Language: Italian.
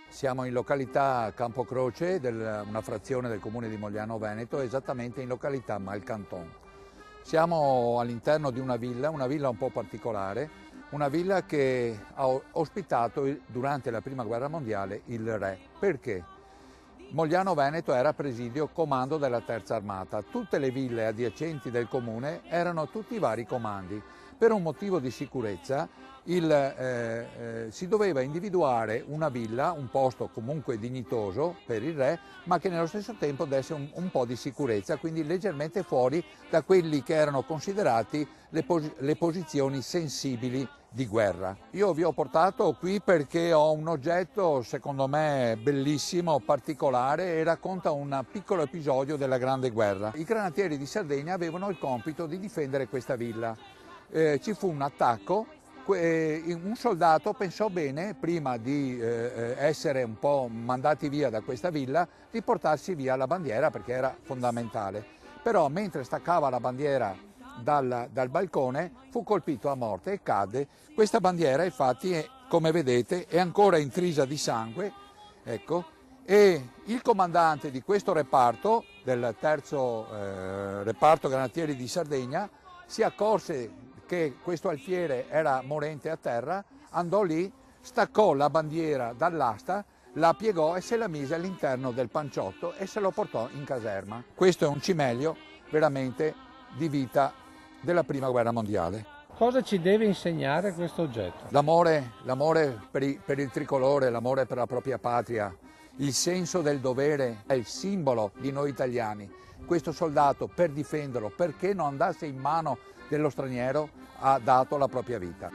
Siamo in località Campocroce, una frazione del comune di Mogliano Veneto, esattamente in località Malcanton. Siamo all'interno di una villa un po' particolare, una villa che ha ospitato durante la Prima Guerra Mondiale il re. Perché? Mogliano Veneto era presidio comando della Terza Armata. Tutte le ville adiacenti del comune erano tutti i vari comandi. Per un motivo di sicurezza si doveva individuare una villa, un posto comunque dignitoso per il re, ma che nello stesso tempo desse un po' di sicurezza, quindi leggermente fuori da quelli che erano considerati le posizioni sensibili di guerra. Io vi ho portato qui perché ho un oggetto secondo me bellissimo, particolare, e racconta un piccolo episodio della Grande Guerra. I granatieri di Sardegna avevano il compito di difendere questa villa. Ci fu un attacco, un soldato pensò bene, prima di essere un po' mandati via da questa villa, di portarsi via la bandiera perché era fondamentale. Però mentre staccava la bandiera dal balcone fu colpito a morte e cadde. Questa bandiera infatti, come vedete, è ancora intrisa di sangue, ecco, e il comandante di questo reparto, del terzo reparto granatieri di Sardegna, si accorse che questo alfiere era morente a terra, andò lì, staccò la bandiera dall'asta, la piegò e se la mise all'interno del panciotto e se lo portò in caserma. Questo è un cimelio veramente di vita della Prima Guerra Mondiale. Cosa ci deve insegnare questo oggetto? L'amore per il tricolore, l'amore per la propria patria, il senso del dovere è il simbolo di noi italiani. Questo soldato, per difenderlo, perché non andasse in mano dello straniero, ha dato la propria vita.